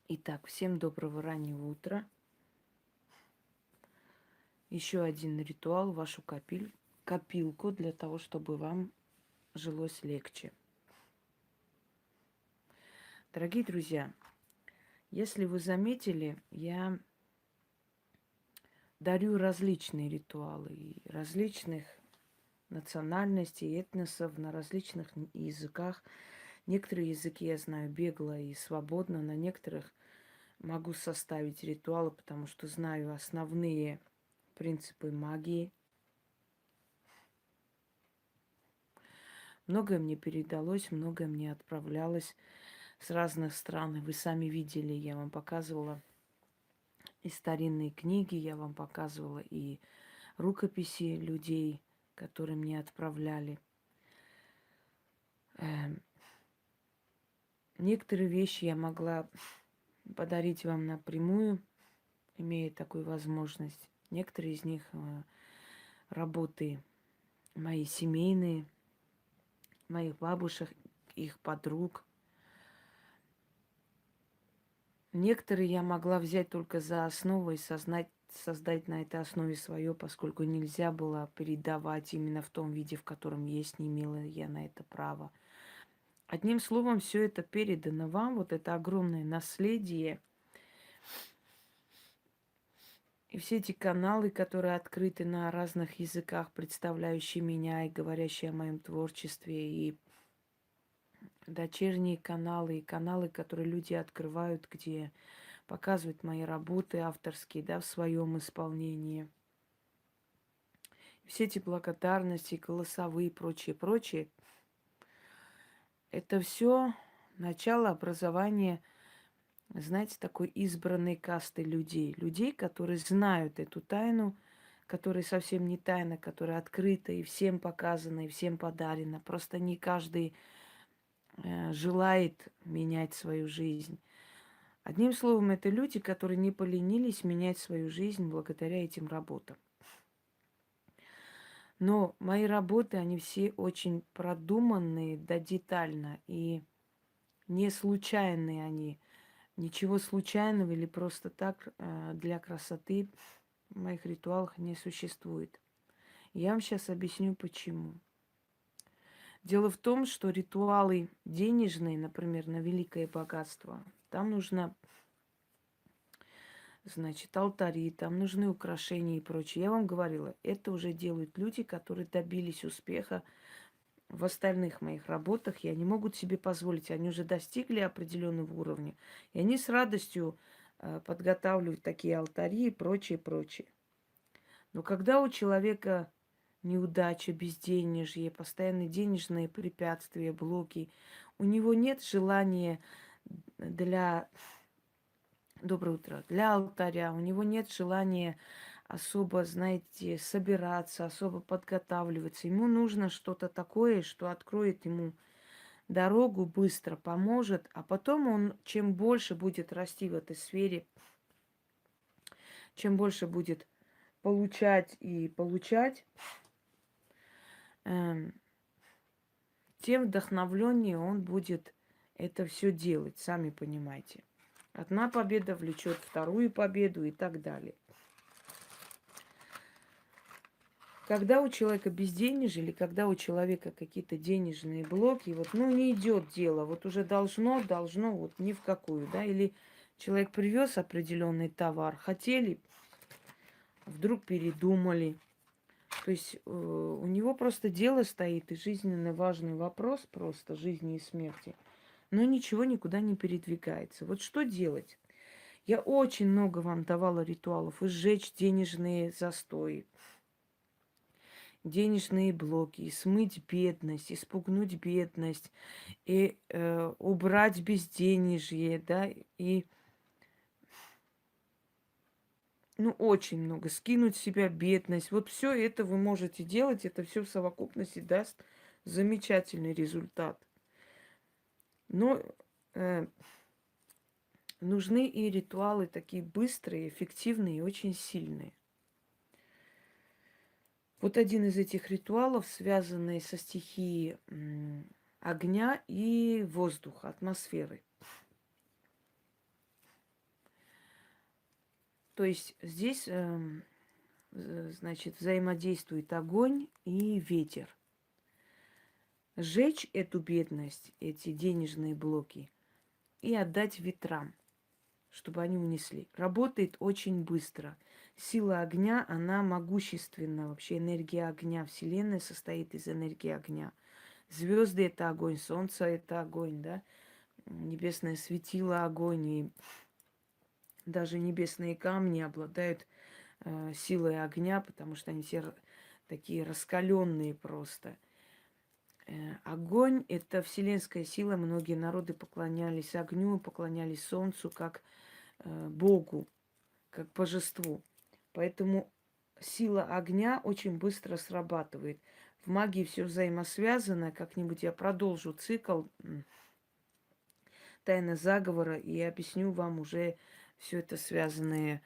Итак, всем доброго раннего утра. Еще один ритуал в вашу копилку для того, чтобы вам жилось легче. Дорогие друзья, если вы заметили, я дарю различные ритуалы и различных национальностей, этносов на различных языках. Некоторые языки я знаю бегло и свободно, на некоторых могу составить ритуалы, потому что знаю основные принципы магии. Многое мне передалось, многое мне отправлялось с разных стран. И вы сами видели, я вам показывала и старинные книги, я вам показывала и рукописи людей, которые мне отправляли. Некоторые вещи я могла подарить вам напрямую, имея такую возможность. Некоторые из них работы мои семейные, моих бабушек, их подруг. Некоторые я могла взять только за основу и создать на этой основе свое, поскольку нельзя было передавать именно в том виде, в котором есть, не имела я на это права. Одним словом, все это передано вам, вот это огромное наследие. И все эти каналы, которые открыты на разных языках, представляющие меня и говорящие о моем творчестве, и дочерние каналы, и каналы, которые люди открывают, где показывают мои работы авторские, да, в своем исполнении. Все эти благодарности, голосовые и прочее, прочее, это все начало образования, знаете, такой избранной касты людей. Людей, которые знают эту тайну, которая совсем не тайна, которая открыта и всем показана, и всем подарена. Просто не каждый желает менять свою жизнь. Одним словом, это люди, которые не поленились менять свою жизнь благодаря этим работам. Но мои работы, они все очень продуманные, да, детально, и не случайные они. Ничего случайного или просто так для красоты в моих ритуалах не существует. Я вам сейчас объясню, почему. Дело в том, что ритуалы денежные, например, на великое богатство, там нужно, значит, алтари, там нужны украшения и прочее. Я вам говорила, это уже делают люди, которые добились успеха в остальных моих работах, и они могут себе позволить, они уже достигли определенного уровня, и они с радостью подготавливают такие алтари и прочее, прочее. Но когда у человека неудача, безденежье, постоянные денежные препятствия, блоки, у него нет желания для доброе утро, для алтаря, у него нет желания особо, знаете, собираться, особо подготавливаться. Ему нужно что-то такое, что откроет ему дорогу быстро, поможет, а потом он, чем больше будет расти в этой сфере, чем больше будет получать и получать, эм, тем вдохновленнее он будет это все делать, сами понимаете. Одна победа влечет вторую победу и так далее. Когда у человека безденежье или когда у человека какие-то денежные блоки, вот, ну, не идет дело, вот уже должно, вот ни в какую, да, или человек привез определенный товар, хотели, вдруг передумали. То есть у него просто дело стоит, и жизненно важный вопрос просто жизни и смерти, но ничего никуда не передвигается. Вот что делать? Я очень много вам давала ритуалов: и сжечь денежные застои, денежные блоки, и смыть бедность, испугнуть бедность, и убрать безденежье, да, и, ну, очень много, скинуть с себя бедность. Вот все это вы можете делать, это все в совокупности даст замечательный результат. Но э, нужны и ритуалы такие быстрые, эффективные и очень сильные. Вот один из этих ритуалов, связанный со стихией огня и воздуха, атмосферы. То есть здесь, значит, взаимодействует огонь и ветер. Сжечь эту бедность, эти денежные блоки, и отдать ветрам, чтобы они унесли. Работает очень быстро. Сила огня, она могущественна. Вообще энергия огня. Вселенная состоит из энергии огня. Звезды это огонь, солнце это огонь, да? Небесное светило огонь, и даже небесные камни обладают силой огня, потому что они все такие раскаленные просто. Огонь – это вселенская сила. Многие народы поклонялись огню, поклонялись солнцу как Богу, как божеству. Поэтому сила огня очень быстро срабатывает. В магии все взаимосвязано. Как-нибудь я продолжу цикл «Тайна заговора» и объясню вам уже все это связанное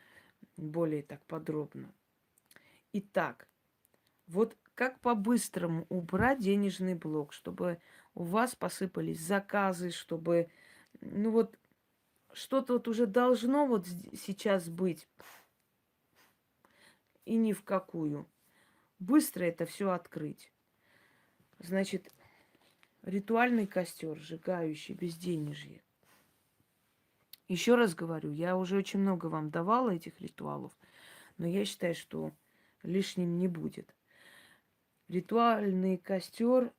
более так подробно. Итак, вот как по-быстрому убрать денежный блок, чтобы у вас посыпались заказы, чтобы, ну вот, что-то вот уже должно вот сейчас быть, и ни в какую. Быстро это все открыть. Значит, ритуальный костер, сжигающий безденежье. Еще раз говорю, я уже очень много вам давала этих ритуалов, но я считаю, что лишним не будет. Ритуальный костер,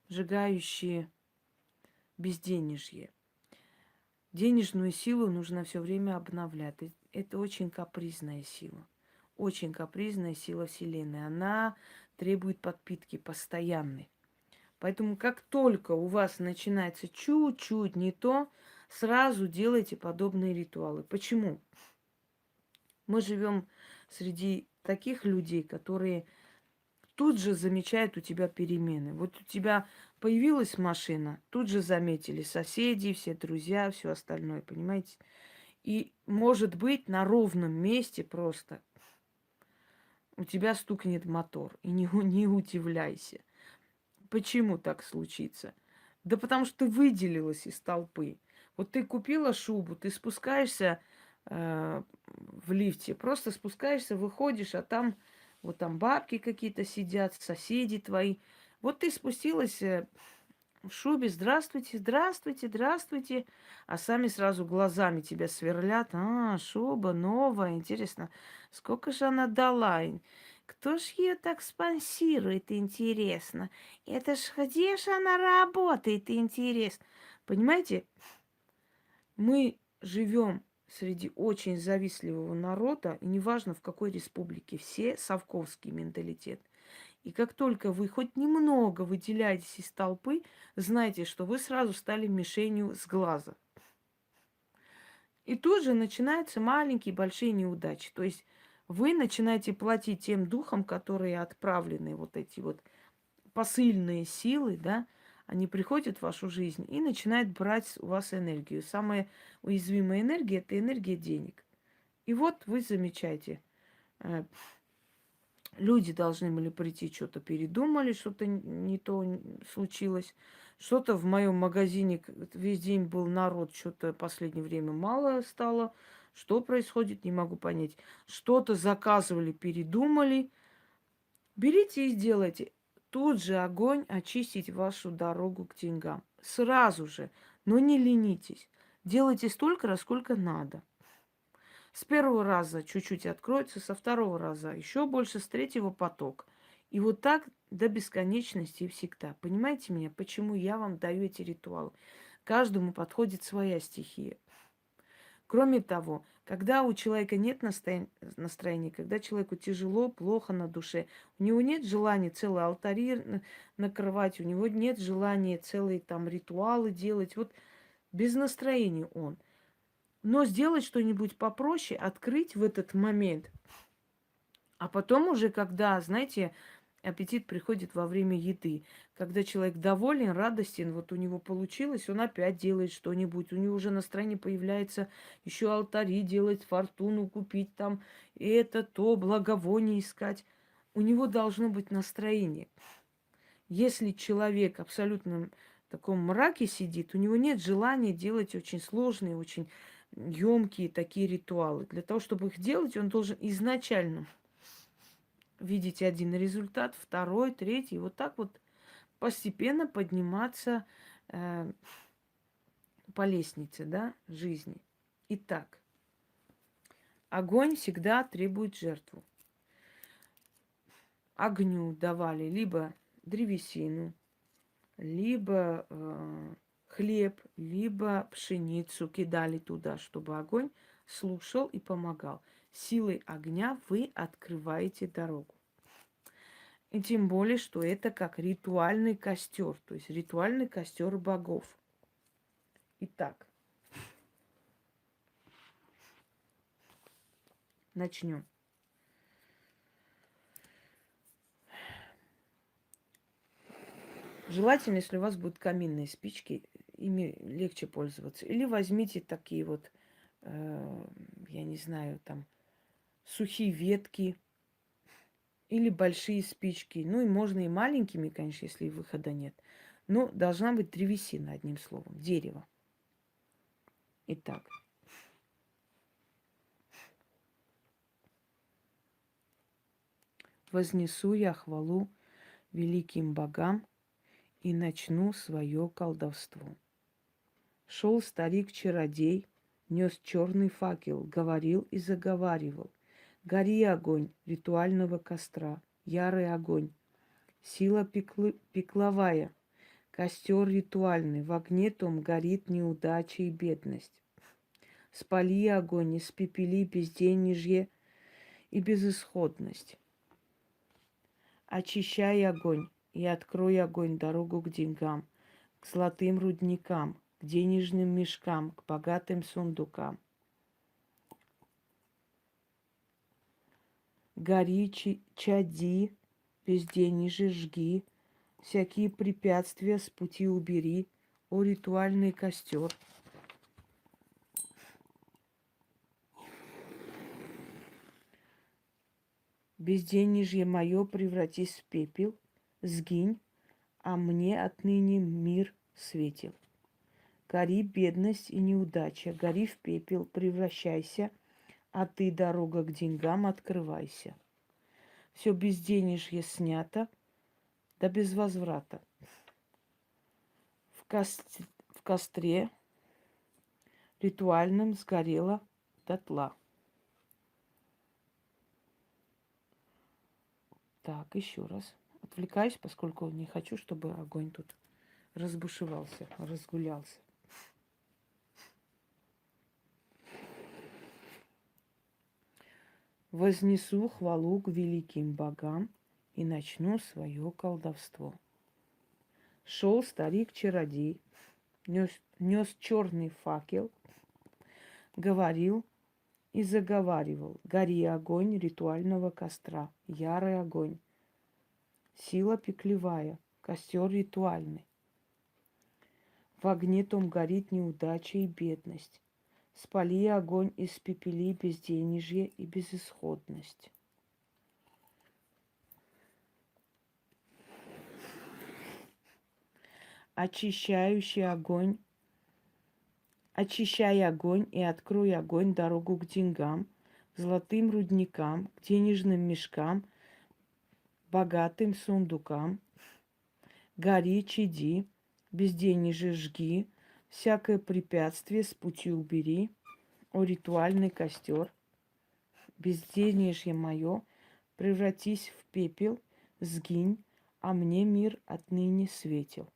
сжигающий безденежье. Денежную силу нужно все время обновлять. Это очень капризная сила. Очень капризная сила Вселенной. Она требует подпитки постоянной. Поэтому как только у вас начинается чуть-чуть не то, сразу делайте подобные ритуалы. Почему? Мы живем среди таких людей, которые тут же замечают у тебя перемены. Вот у тебя появилась машина, тут же заметили соседи, все друзья, все остальное, понимаете? И, может быть, на ровном месте просто у тебя стукнет мотор. И не удивляйся. Почему так случится? Да потому что ты выделилась из толпы. Вот ты купила шубу, ты спускаешься в лифте, просто спускаешься, выходишь, а там вот там бабки какие-то сидят, соседи твои. Вот ты спустилась в шубе, здравствуйте, здравствуйте, здравствуйте, а сами сразу глазами тебя сверлят. А, шуба новая, интересно, сколько же она дала? Кто ж ее так спонсирует, интересно? Это ж где ж она работает, интересно? Понимаете, мы живем среди очень завистливого народа, и неважно в какой республике, все совковский менталитет. И как только вы хоть немного выделяетесь из толпы, знайте, что вы сразу стали мишенью с глаза. И тут же начинаются маленькие, большие неудачи. То есть вы начинаете платить тем духам, которые отправлены, вот эти вот посыльные силы, да, они приходят в вашу жизнь и начинают брать у вас энергию. Самая уязвимая энергия – это энергия денег. И вот вы замечаете, люди должны были прийти, что-то передумали, что-то не то случилось. Что-то в моем магазине весь день был народ, что-то в последнее время мало стало. Что происходит, не могу понять. Что-то заказывали, передумали. Берите и сделайте. Тут же огонь очистить вашу дорогу к деньгам. Сразу же. Но не ленитесь. Делайте столько раз, сколько надо. С первого раза чуть-чуть откроется, со второго раза еще больше, с третьего поток. И вот так до бесконечности и всегда. Понимаете меня, почему я вам даю эти ритуалы? Каждому подходит своя стихия. Кроме того, когда у человека нет настроения, когда человеку тяжело, плохо на душе, у него нет желания целый алтарь накрывать, у него нет желания целые там ритуалы делать. Вот без настроения он. Но сделать что-нибудь попроще, открыть в этот момент. А потом уже, когда, знаете, аппетит приходит во время еды. Когда человек доволен, радостен, вот у него получилось, он опять делает что-нибудь. У него уже настроение появляется, еще алтари делать, фортуну купить там, и это то, благовоние искать. У него должно быть настроение. Если человек абсолютно в таком мраке сидит, у него нет желания делать очень сложные, очень емкие такие ритуалы. Для того, чтобы их делать, он должен изначально видеть один результат, второй, третий, вот так вот постепенно подниматься по лестнице, да, жизни. Итак, огонь всегда требует жертву. Огню давали либо древесину, либо хлеб, либо пшеницу кидали туда, чтобы огонь слушал и помогал. Силой огня вы открываете дорогу. И тем более, что это как ритуальный костер, то есть ритуальный костер богов. Итак, начнем. Желательно, если у вас будут каминные спички, ими легче пользоваться. Или возьмите такие вот, я не знаю, там, сухие ветки или большие спички. Ну и можно и маленькими, конечно, если выхода нет. Но должна быть древесина, одним словом, дерево. Итак, вознесу я хвалу великим богам и начну свое колдовство. Шел старик-чародей, нес черный факел, говорил и заговаривал. Гори огонь ритуального костра, ярый огонь, сила пекловая, костер ритуальный, в огне том горит неудача и бедность. Спали огонь, испепели безденежье и безысходность. Очищай огонь и открой огонь дорогу к деньгам, к золотым рудникам, к денежным мешкам, к богатым сундукам. Гори, чади, безденежье жги, всякие препятствия с пути убери, о ритуальный костер. Безденежье мое превратись в пепел, сгинь, а мне отныне мир светил. Гори бедность и неудача, гори в пепел, превращайся, а ты, дорога к деньгам, открывайся. Все безденежье снято, да без возврата. В костре ритуальном сгорела дотла. Так, еще раз. Отвлекаюсь, поскольку не хочу, чтобы огонь тут разбушевался, разгулялся. Вознесу хвалу к великим богам и начну свое колдовство. Шел старик-чародей, нес черный факел, говорил и заговаривал. Гори огонь ритуального костра, ярый огонь, сила пеклевая, костер ритуальный. В огне том горит неудача и бедность. Спали огонь, испепели безденежье и безысходность. Очищающий огонь, очищай огонь и открой огонь дорогу к деньгам, к золотым рудникам, к денежным мешкам, богатым сундукам. Гори, чади, безденежье жги, всякое препятствие с пути убери, о ритуальный костер. Безденежье мое, превратись в пепел, сгинь, а мне мир отныне светил.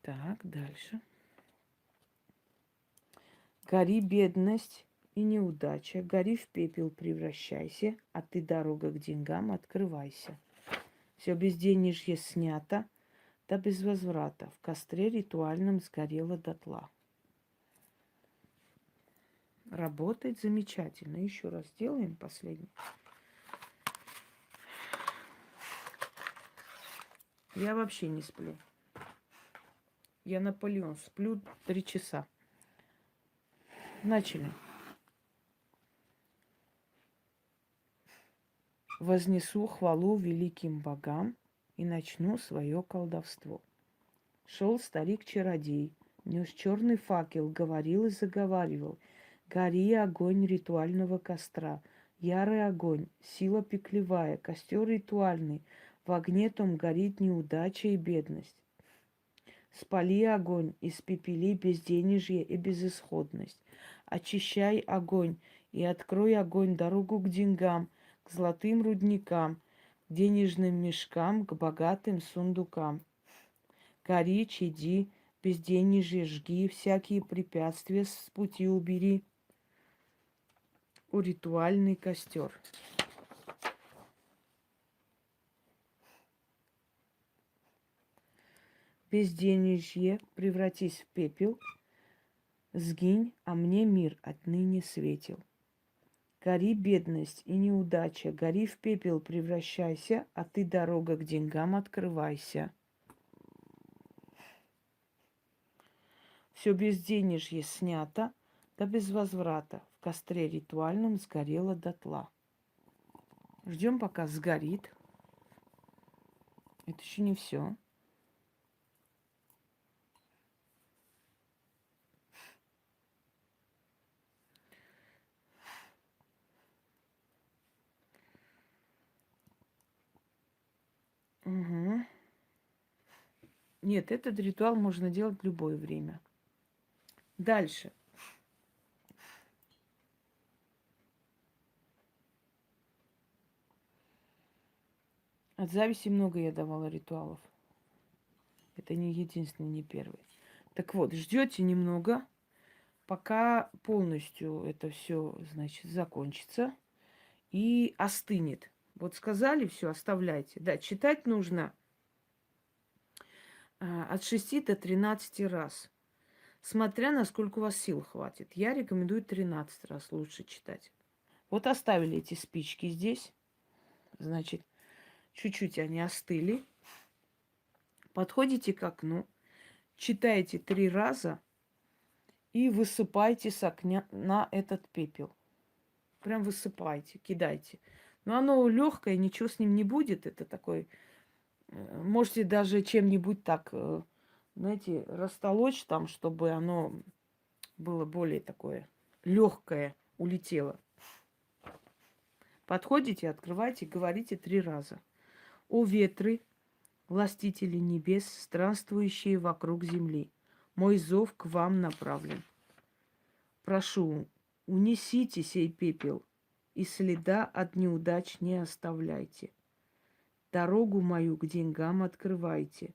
Так, дальше. Гори бедность и неудача, гори в пепел превращайся, а ты, дорога к деньгам, открывайся. Все безденежье снято, да без возврата, в костре ритуальном сгорело дотла. Работает замечательно. Еще раз сделаем последний. Я вообще не сплю. Я Наполеон. Сплю 3 часа. Начали. Вознесу хвалу великим богам и начну свое колдовство. Шел старик-чародей, Нес черный факел, говорил и заговаривал. Гори, огонь ритуального костра. Ярый огонь, сила пеклевая, костер ритуальный. В огне том горит неудача и бедность. Спали огонь, испепели безденежье и безысходность. Очищай огонь и открой огонь дорогу к деньгам, к золотым рудникам, к денежным мешкам, к богатым сундукам. Гори, чади, безденежье жги, всякие препятствия с пути убери. У ритуальный костер. Безденежье превратись в пепел, сгинь, а мне мир отныне светил. Гори, бедность и неудача, гори в пепел превращайся, а ты, дорога к деньгам, открывайся. Все безденежье снято, да без возврата. В костре ритуальном сгорело дотла. Ждем, пока сгорит. Это еще не все. Угу. Нет, этот ритуал можно делать в любое время. Дальше. От зависти много я давала ритуалов. Это не единственный, не первый. Так вот, ждете немного, пока полностью это все, значит, закончится и остынет. Вот сказали, все, оставляйте. Да, читать нужно от 6 до 13 раз, смотря насколько у вас сил хватит. Я рекомендую 13 раз лучше читать. Вот оставили эти спички здесь. Значит, чуть-чуть они остыли. Подходите к окну, читаете 3 раза и высыпайте с окна на этот пепел. Прям высыпайте, кидайте. Но оно легкое, ничего с ним не будет. Это такой... Можете даже чем-нибудь так, знаете, растолочь там, чтобы оно было более такое легкое, улетело. Подходите, открывайте, говорите 3 раза. О ветры, властители небес, странствующие вокруг земли, мой зов к вам направлен. Прошу, унесите сей пепел, и следа от неудач не оставляйте. Дорогу мою к деньгам открывайте,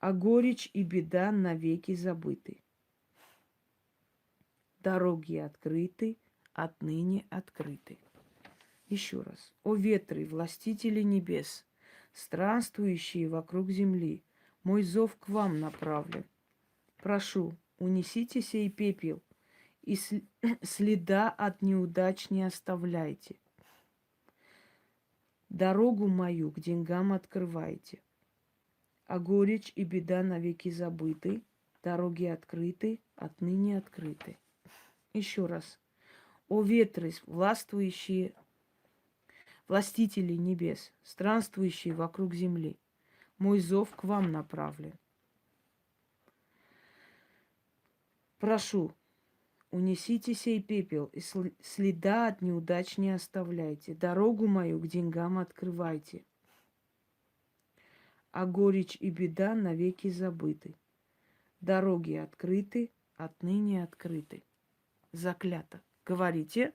а горечь и беда навеки забыты. Дороги открыты, отныне открыты. Еще раз. О ветры, властители небес, странствующие вокруг земли, мой зов к вам направлен. Прошу, унесите сей пепел, и следа от неудач не оставляйте. Дорогу мою к деньгам открывайте, а горечь и беда навеки забыты, дороги открыты, отныне открыты. Еще раз. О ветры, властвующие, властители небес, странствующие вокруг земли, мой зов к вам направлен. Прошу, унесите сей пепел, и следа от неудач не оставляйте. Дорогу мою к деньгам открывайте, а горечь и беда навеки забыты. Дороги открыты, отныне открыты. Заклято. Говорите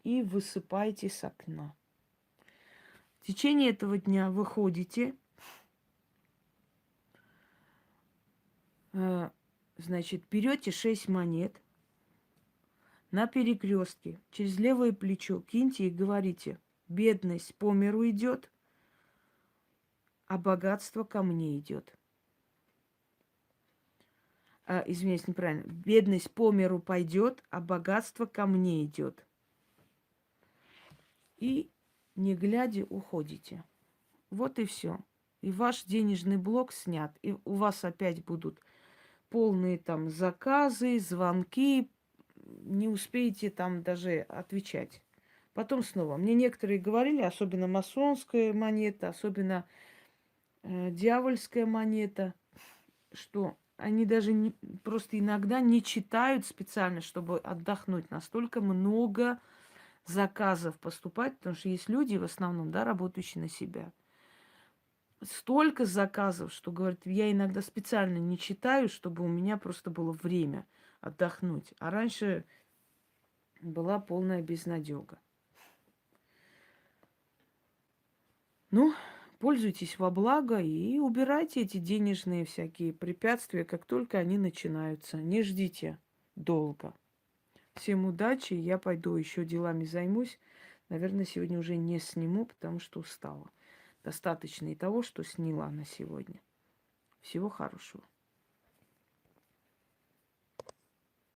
и высыпайте с окна. В течение этого дня выходите, значит, берете 6 монет на перекрестке, через левое плечо киньте и говорите: бедность по миру идет, а богатство ко мне идет. Извиняюсь, неправильно. Бедность по миру пойдет, а богатство ко мне идет. И, не глядя, уходите. Вот и все. И ваш денежный блок снят. И у вас опять будут полные там заказы, звонки. Не успеете там даже отвечать. Потом снова. Мне некоторые говорили, особенно масонская монета, особенно дьявольская монета, что они даже просто иногда не читают специально, чтобы отдохнуть. Настолько много заказов поступать, потому что есть люди, в основном, да, работающие на себя. Столько заказов, что, говорит, я иногда специально не читаю, чтобы у меня просто было время отдохнуть. А раньше была полная безнадега. Ну, пользуйтесь во благо и убирайте эти денежные всякие препятствия, как только они начинаются. Не ждите долго. Всем удачи, я пойду еще делами займусь. Наверное, сегодня уже не сниму, потому что устала. Достаточно и того, что сняла на сегодня. Всего хорошего.